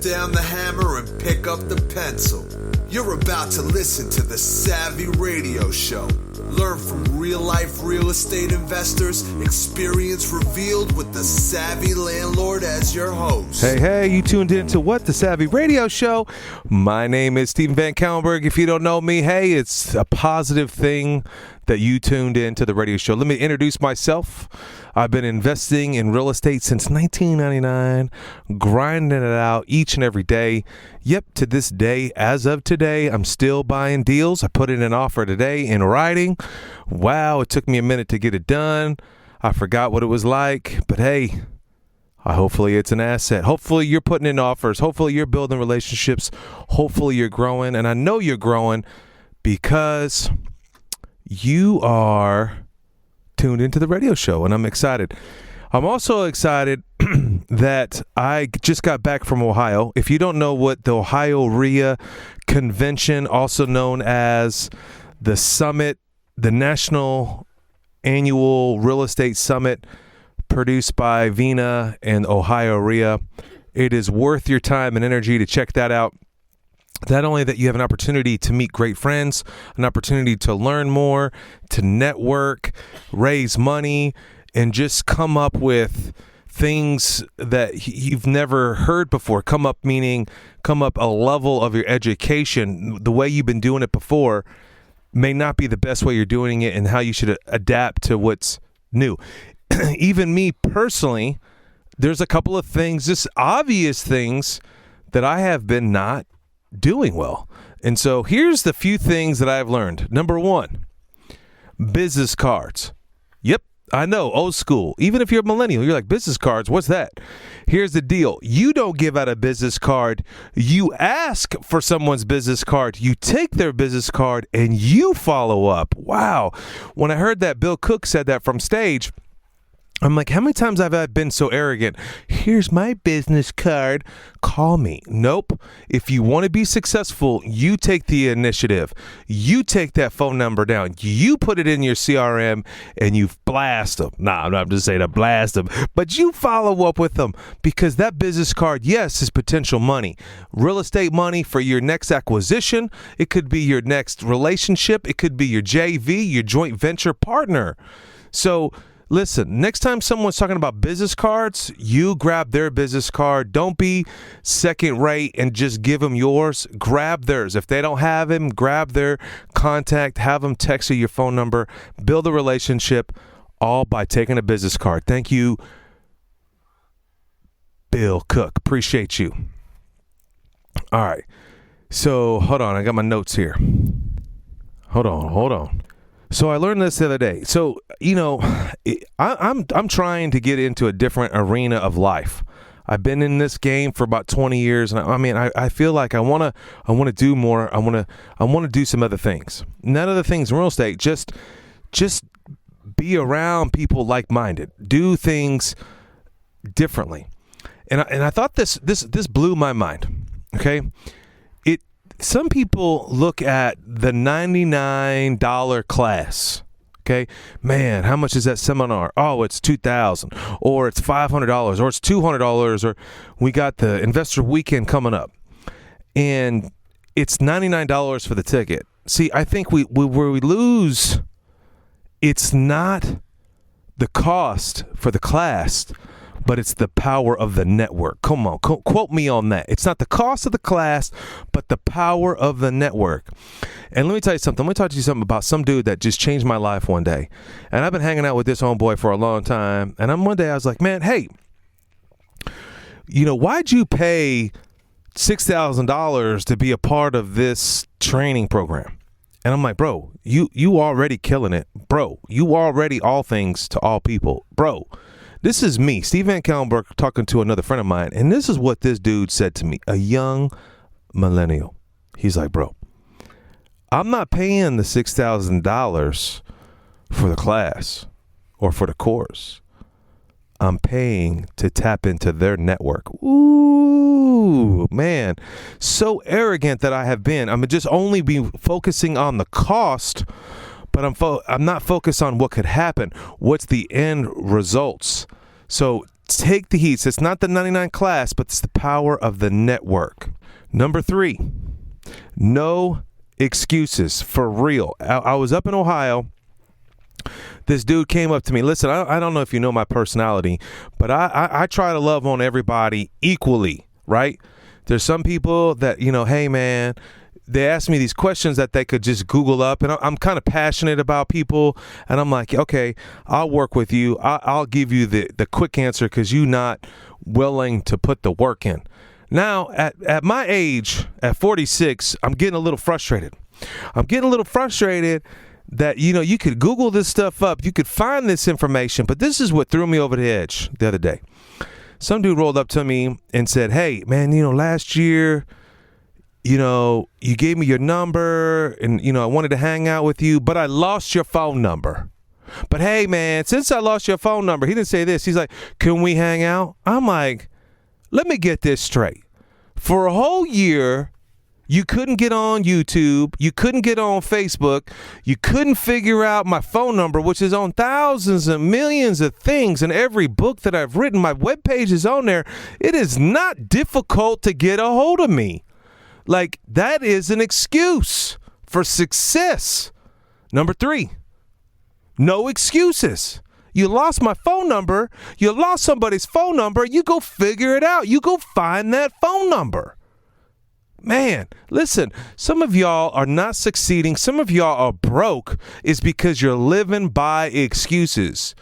down the hammer and pick up the pencil. You're about to listen to the Savvy Radio Show. Learn from real-life real estate investors, experience revealed with the Savvy Landlord as your host. Hey, you tuned in to what? The Savvy Radio Show. My name is Stephen VanCauwenbergh. If you don't know me, hey, it's a positive thing that you tuned in to the radio show. Let me introduce myself. I've been investing in real estate since 1999, grinding it out each and every day. Yep, to this day, as of today, I'm still buying deals. I put in an offer today in writing. Wow, it took me a minute to get it done. I forgot what it was like, but hey, hopefully it's an asset. Hopefully you're putting in offers. Hopefully you're building relationships. Hopefully you're growing, and I know you're growing because you are tuned into the radio show, and I'm excited. I'm also excited that I just got back from Ohio. If you don't know what the Ohio REIA convention, also known as the summit, the National Annual Real Estate Summit produced by VINA and Ohio REIA, it is worth your time and energy to check that out. Not only that you have an opportunity to meet great friends, an opportunity to learn more, to network, raise money, and just come up with things that you've never heard before. Come up meaning come up a level of your education. The way you've been doing it before may not be the best way you're doing it, and how you should adapt to what's new. Even me personally, there's a couple of things, just obvious things that I have been not doing well. And so here's the few things that I've learned. Number one, business cards. Yep, I know, old school. Even if you're a millennial, you're like, business cards, what's that? Here's the deal. You don't give out a business card. You ask for someone's business card. You take their business card and you follow up. Wow. When I heard that Bill Cook said that from stage, I'm like, how many times have I been so arrogant? Here's my business card. Call me. Nope. If you want to be successful, you take the initiative. You take that phone number down. You put it in your CRM and you blast them. Nah, I'm not just saying to blast them, but you follow up with them, because that business card, yes, is potential money. Real estate money for your next acquisition. It could be your next relationship. It could be your JV, your joint venture partner. So listen, next time someone's talking about business cards, you grab their business card. Don't be second rate and just give them yours. Grab theirs. If they don't have him, grab their contact, have them text you your phone number, build a relationship, all by taking a business card. Thank you, Bill Cook. Appreciate you. All right. So hold on. I got my notes here. Hold on. So I learned this the other day. So, you know, I'm trying to get into a different arena of life. I've been in this game for about 20 years, and I feel like I want to do more. I want to do some other things. None of the things in real estate. Just be around people like-minded. Do things differently. And I thought this blew my mind. Okay. Some people look at the $99 class. Okay, man, how much is that seminar? Oh, it's $2,000, or it's $500, or it's $200, or we got the investor weekend coming up, and it's $99 for the ticket. See, I think where we lose, it's not the cost for the class, but it's the power of the network. Come on, quote me on that. It's not the cost of the class, but the power of the network. And let me tell you something. Let me talk to you something about some dude that just changed my life one day. And I've been hanging out with this homeboy for a long time. And one day I was like, man, hey, you know, why'd you pay $6,000 to be a part of this training program? And I'm like, bro, you already killing it. Bro, you already all things to all people. Bro, this is me, Steve VanCauwenbergh, talking to another friend of mine, and this is what this dude said to me, a young millennial. He's like, bro, I'm not paying the $6,000 for the class or for the course. I'm paying to tap into their network. Ooh, man, so arrogant that I have been. I'm just only be focusing on the cost, but I'm not focused on what could happen. What's the end results? So Take the heat. So it's not the 99 class, but it's the power of the network. Number 3, no excuses. For real. I was up in Ohio. This dude came up to me. Listen, I don't know if you know my personality, but I try to love on everybody equally, right? There's some people that, hey, man, they ask me these questions that they could just Google up, and I'm kind of passionate about people, and I'm like, okay, I'll work with you. I'll give you the quick answer because you're not willing to put the work in. Now, at my age, at 46, I'm getting a little frustrated. That, you could Google this stuff up. You could find this information, but this is what threw me over the edge the other day. Some dude rolled up to me and said, hey, man, last year, you gave me your number and, I wanted to hang out with you, but I lost your phone number. But hey, man, since I lost your phone number, he didn't say this. He's like, can we hang out? I'm like, let me get this straight. For a whole year, you couldn't get on YouTube. You couldn't get on Facebook. You couldn't figure out my phone number, which is on thousands and millions of things. And every book that I've written, my webpage is on there. It is not difficult to get a hold of me. Like, that is an excuse for success. Number 3, no excuses. You lost my phone number. You lost somebody's phone number. You go figure it out. You go find that phone number. Man, listen, some of y'all are not succeeding. Some of y'all are broke is because you're living by excuses.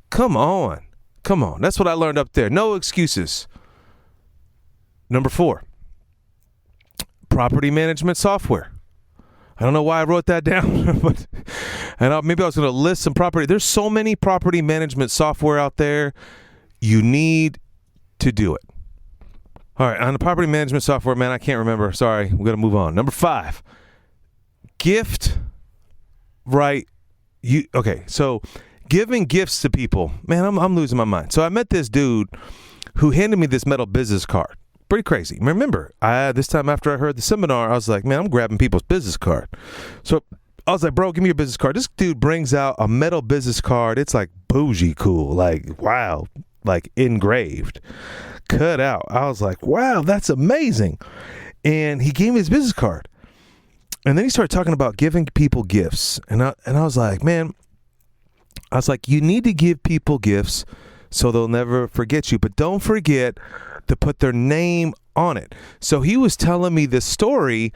Come on. That's what I learned up there. No excuses. Number 4, property management software. I don't know why I wrote that down, but maybe I was going to list some property. There's so many property management software out there. You need to do it. All right, on the property management software, man, I can't remember. Sorry, we're going to move on. Number 5, gift, right? So giving gifts to people. Man, I'm losing my mind. So I met this dude who handed me this metal business card. Pretty crazy. Remember, this time after I heard the seminar, I was like, man, I'm grabbing people's business card. So I was like, bro, give me your business card. This dude brings out a metal business card. It's like bougie cool, like, wow, like engraved, cut out. I was like, wow, that's amazing. And he gave me his business card. And then he started talking about giving people gifts. And I was like, man, you need to give people gifts so they'll never forget you. But don't forget to put their name on it. So he was telling me this story.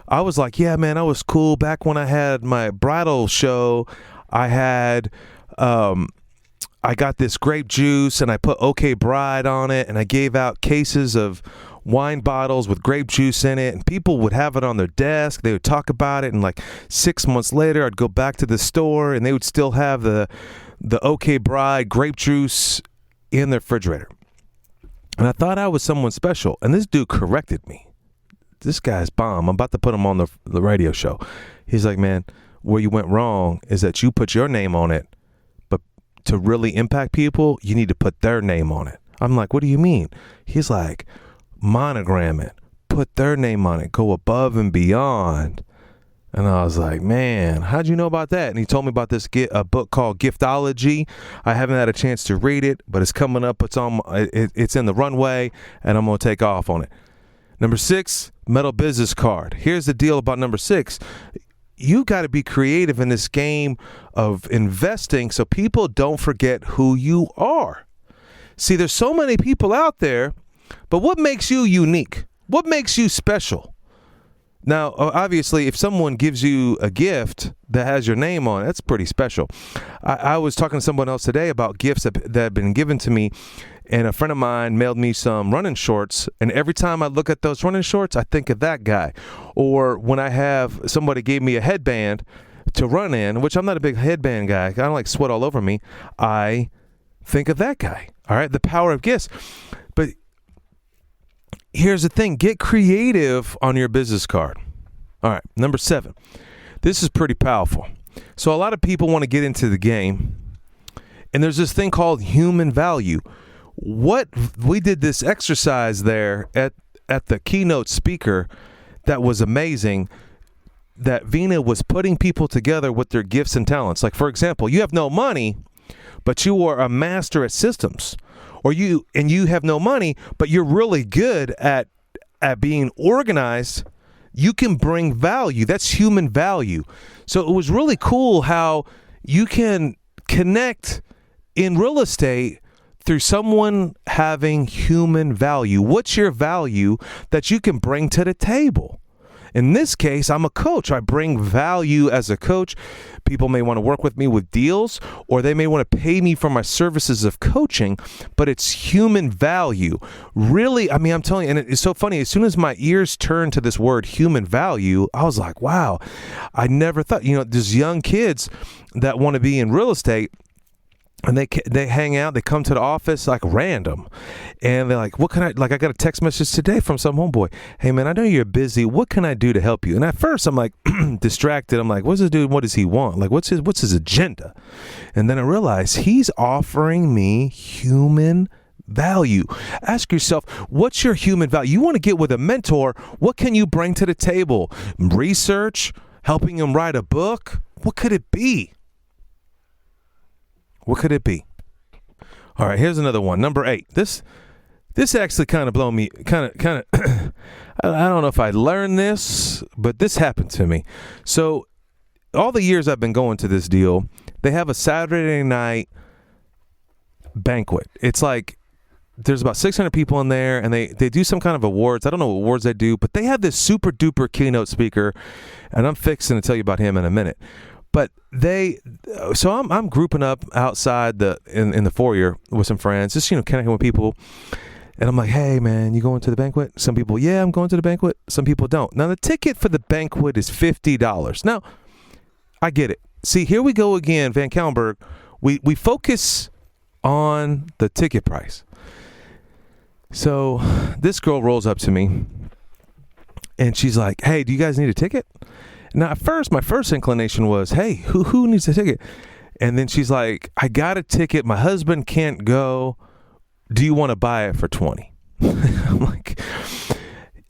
I was like, yeah, man, I was cool. Back when I had my bridal show, I got this grape juice and I put OK Bride on it, and I gave out cases of wine bottles with grape juice in it, and people would have it on their desk. They would talk about it, and like 6 months later, I'd go back to the store and they would still have the OK Bride grape juice in their refrigerator. And I thought I was someone special, and this dude corrected me. This guy's bomb. I'm about to put him on the radio show. He's like, man, where you went wrong is that you put your name on it, but to really impact people, you need to put their name on it. I'm like, what do you mean? He's like, monogram it, put their name on it, go above and beyond. And I was like, man, how'd you know about that? And he told me about this a book called Giftology. I haven't had a chance to read it, but it's coming up. It's in the runway, and I'm going to take off on it. Number 6, metal business card. Here's the deal about number 6. You got to be creative in this game of investing so people don't forget who you are. See, there's so many people out there, but what makes you unique? What makes you special? Now, obviously, if someone gives you a gift that has your name on it, that's pretty special. I was talking to someone else today about gifts that have been given to me, and a friend of mine mailed me some running shorts, and every time I look at those running shorts, I think of that guy. Or when I have somebody gave me a headband to run in, which I'm not a big headband guy. I don't like sweat all over me. I think of that guy. All right, the power of gifts. But here's the thing. Get creative on your business card. All right, number 7. This is pretty powerful. So a lot of people want to get into the game, and there's this thing called human value. We did this exercise there at the keynote speaker that was amazing, that Vina was putting people together with their gifts and talents. Like, for example, you have no money, but you are a master at systems, or you have no money, but you're really good at being organized, you can bring value. That's human value. So it was really cool how you can connect in real estate through someone having human value. What's your value that you can bring to the table? In this case, I'm a coach. I bring value as a coach. People may want to work with me with deals, or they may want to pay me for my services of coaching, but it's human value. Really, I mean, I'm telling you, and it's so funny. As soon as my ears turned to this word human value, I was like, wow, I never thought, there's young kids that want to be in real estate, and they hang out, they come to the office like random, and they're like, what can I got a text message today from some homeboy. Hey man, I know you're busy. What can I do to help you? And at first I'm like distracted. I'm like, what's this dude? What does he want? Like, what's his agenda? And then I realized he's offering me human value. Ask yourself, what's your human value? You want to get with a mentor. What can you bring to the table? Research, helping him write a book. What could it be? What could it be? All right, here's another one. Number 8. This actually kind of blew me. Kind of. I don't know if I learned this, but this happened to me. So, all the years I've been going to this deal, they have a Saturday night banquet. It's like there's about 600 people in there, and they do some kind of awards. I don't know what awards they do, but they have this super duper keynote speaker, and I'm fixing to tell you about him in a minute. But so I'm grouping up outside in the foyer with some friends, just connecting with people, and I'm like, hey man, you going to the banquet? Some people, yeah, I'm going to the banquet. Some people don't. Now the ticket for the banquet is $50. Now I get it. See, here we go again, VanCauwenbergh. We focus on the ticket price. So this girl rolls up to me, and she's like, hey, do you guys need a ticket? Now, at first, my first inclination was, hey, who needs a ticket? And then she's like, I got a ticket. My husband can't go. Do you want to buy it for $20? I'm like,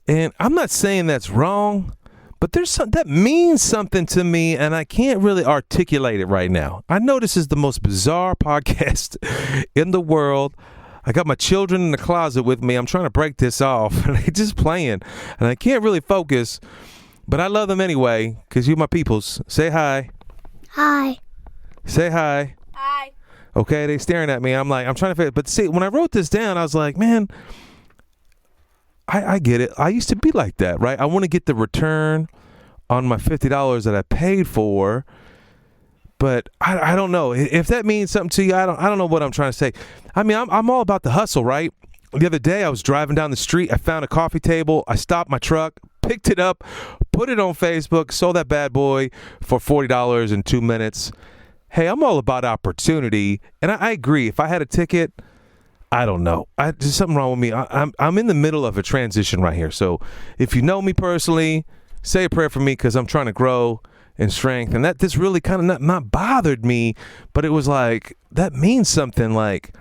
and I'm not saying that's wrong, but that means something to me, and I can't really articulate it right now. I know this is the most bizarre podcast in the world. I got my children in the closet with me. I'm trying to break this off, and they're just playing, and I can't really focus. But I love them anyway, because you're my peoples. Say hi. Hi. Say hi. Hi. Okay, they staring at me. I'm like, I'm trying to figure. But see, when I wrote this down, I was like, man, I get it. I used to be like that, right? I want to get the return on my $50 that I paid for. But I don't know. If that means something to you, I don't know what I'm trying to say. I mean, I'm all about the hustle, right? The other day, I was driving down the street. I found a coffee table. I stopped my truck, picked it up, put it on Facebook, sold that bad boy for $40 in 2 minutes. Hey, I'm all about opportunity, and I agree. If I had a ticket, I don't know. There's something wrong with me. I'm in the middle of a transition right here. So if you know me personally, say a prayer for me, because I'm trying to grow in strength. And this really kind of not bothered me, but it was like, that means something. Like,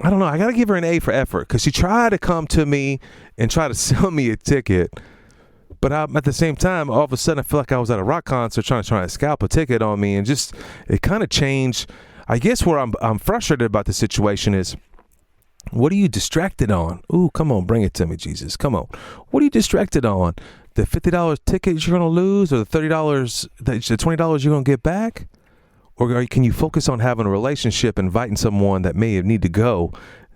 I don't know. I got to give her an A for effort, because she tried to come to me and try to sell me a ticket. But at the same time, all of a sudden, I feel like I was at a rock concert trying to scalp a ticket on me. And just, it kind of changed. I guess where I'm frustrated about the situation is, what are you distracted on? Ooh, come on, bring it to me, Jesus. Come on. What are you distracted on? The $50 ticket you're going to lose, or the $30, the $20 you're going to get back? Or can you focus on having a relationship, inviting someone that may need to go,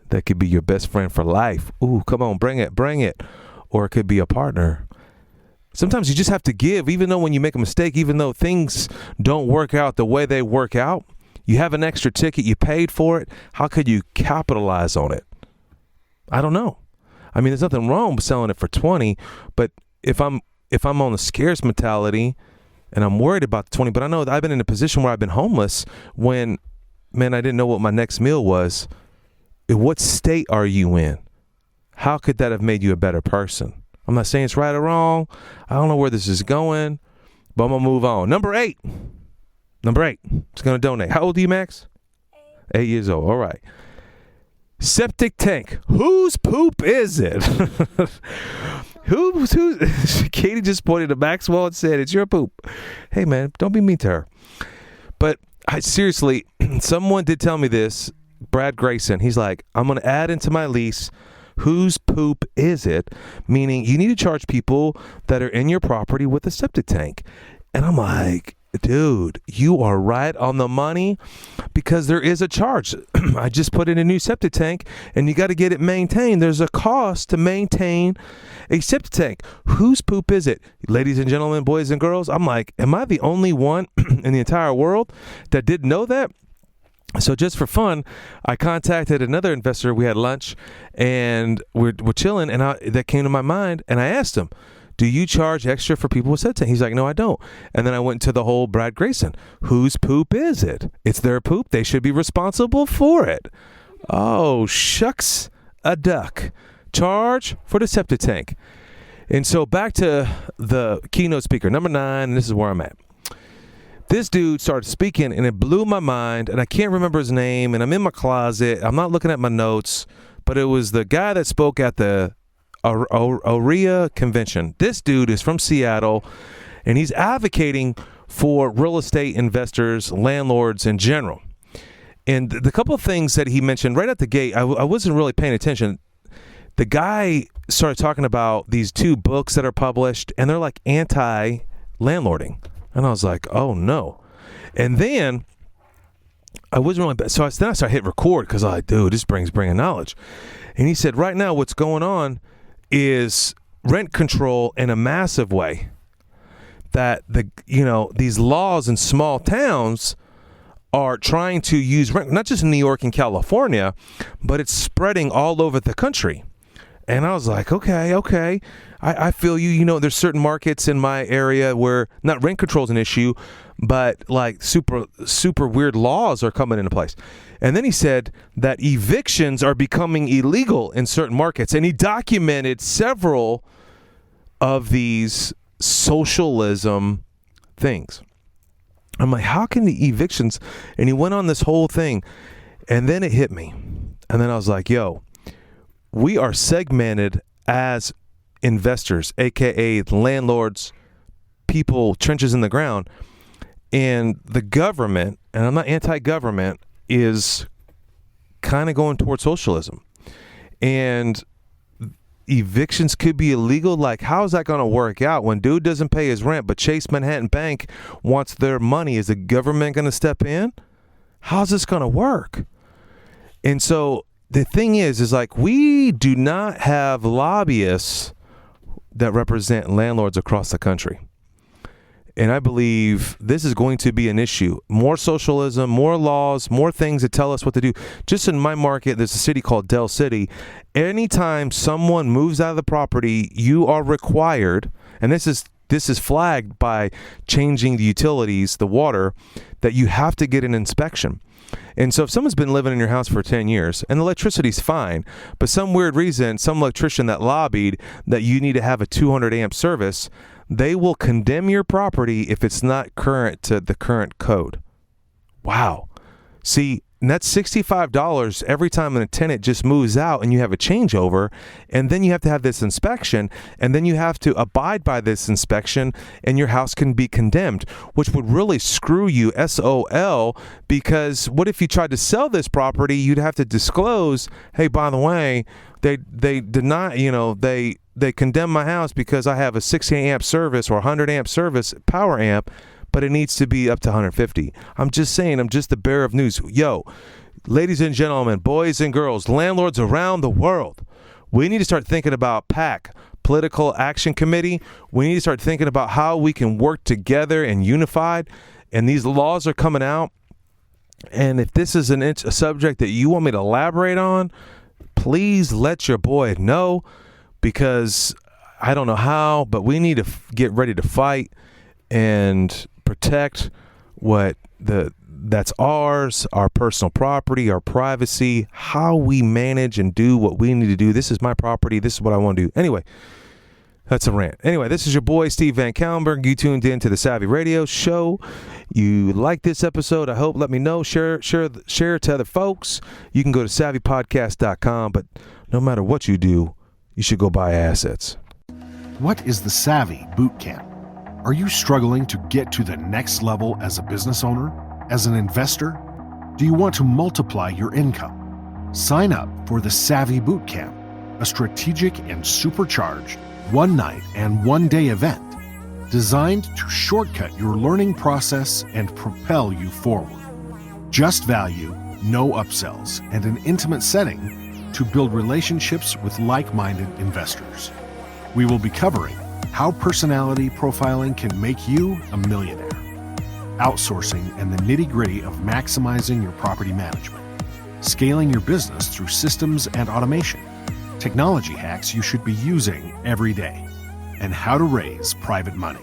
that could be your best friend for life? Ooh, come on, bring it. Or it could be a partner. Sometimes you just have to give, even though when you make a mistake, even though things don't work out the way they work out, you have an extra ticket, you paid for it. How could you capitalize on it? I don't know. I mean, there's nothing wrong with selling it for $20, but if I'm on a scarce mentality and I'm worried about the $20, but I know that I've been in a position where I've been homeless when, man, I didn't know what my next meal was. What state are you in? How could that have made you a better person? I'm not saying it's right or wrong. I don't know where this is going, but I'm going to move on. Number 8. It's going to donate. How old are you, Max? 8 years old. All right. Septic tank. Whose poop is it? Who? Katie just pointed to Maxwell and said, it's your poop. Hey, man, don't be mean to her. But I seriously, someone did tell me this, Brad Grayson. He's like, I'm going to add into my lease, whose poop is it? Meaning you need to charge people that are in your property with a septic tank. And I'm like, dude, you are right on the money, because there is a charge. I just put in a new septic tank and you got to get it maintained. There's a cost to maintain a septic tank. Whose poop is it? Ladies and gentlemen, boys and girls, I'm like, am I the only one in the entire world that didn't know that? So just for fun, I contacted another investor. We had lunch and we're chilling, and that came to my mind, and I asked him, do you charge extra for people with septic? He's like, no, I don't. And then I went to the whole Brad Grayson. Whose poop is it? It's their poop. They should be responsible for it. Oh, shucks a duck. Charge for the septic tank. And so back to the keynote speaker, number 9, and this is where I'm at. This dude started speaking, and it blew my mind, and I can't remember his name, and I'm in my closet. I'm not looking at my notes, but it was the guy that spoke at the REIA convention. This dude is from Seattle, and he's advocating for real estate investors, landlords in general. And the couple of things that he mentioned right at the gate, I wasn't really paying attention. The guy started talking about these 2 books that are published, and they're like anti-landlording. And I was like, oh no. And then I wasn't really, so then I started hit record, because I was like, dude, this bringing knowledge. And he said, right now what's going on is rent control in a massive way. That these laws in small towns are trying to use rent, not just in New York and California, but it's spreading all over the country. And I was like, okay. I feel you. There's certain markets in my area where not rent control is an issue, but like super weird laws are coming into place. And then he said that evictions are becoming illegal in certain markets. And he documented several of these socialism things. I'm like, how can the evictions? And he went on this whole thing. And then it hit me. And then I was like, yo, we are segmented as investors, aka landlords, people, trenches in the ground, and the government, and I'm not anti-government, is kind of going towards socialism. And evictions could be illegal. Like, how is that going to work out when dude doesn't pay his rent, but Chase Manhattan Bank wants their money? Is the government going to step in? How's this going to work? And so the thing is like, we do not have lobbyists that represent landlords across the country. And I believe this is going to be an issue. More socialism, more laws, more things that tell us what to do. Just in my market, there's a city called Del City. Anytime someone moves out of the property, you are required, and this is flagged by changing the utilities, the water, that you have to get an inspection. And so if someone's been living in your house for 10 years and the electricity's fine, but some weird reason, some electrician that lobbied that you need to have a 200 amp service, they will condemn your property if it's not current to the current code. Wow. See, and that's $65 every time a tenant just moves out and you have a changeover, and then you have to have this inspection, and then you have to abide by this inspection, and your house can be condemned, which would really screw you SOL, because what if you tried to sell this property? You'd have to disclose, hey, by the way, they deny, they condemn my house because I have a 60 amp service or 100 amp service power amp, but it needs to be up to 150. I'm just saying, I'm just the bearer of news. Yo, ladies and gentlemen, boys and girls, landlords around the world, we need to start thinking about PAC, Political Action Committee. We need to start thinking about how we can work together and unified. And these laws are coming out. And if this is a subject that you want me to elaborate on, please let your boy know, because I don't know how, but we need to get ready to fight and protect that's ours, our personal property, our privacy, how we manage and do what we need to do. This is my property. This is what I want to do. Anyway, that's a rant. Anyway, this is your boy, Steve VanCauwenbergh. You tuned in to the Savvy Radio Show. You like this episode, I hope. Let me know. Share it to other folks. You can go to savvypodcast.com, but no matter what you do, you should go buy assets. What is the Savvy Boot Camp? Are you struggling to get to the next level as a business owner? As an investor, do you want to multiply your income? Sign up for the Savvy Bootcamp, a strategic and supercharged one-night and one-day event designed to shortcut your learning process and propel you forward. Just value, no upsells, and an intimate setting to build relationships with like-minded investors. We will be covering how personality profiling can make you a millionaire, outsourcing and the nitty-gritty of maximizing your property management, scaling your business through systems and automation, technology hacks you should be using every day, and how to raise private money.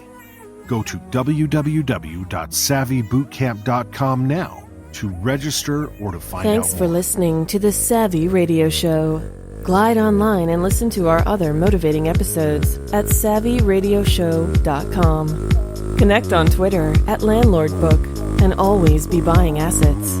Go to www.savvybootcamp.com now to register or to find out more. Thanks for listening to the Savvy Radio Show. Glide online and listen to our other motivating episodes at savvyradioshow.com. Connect on Twitter at LandlordBook and always be buying assets.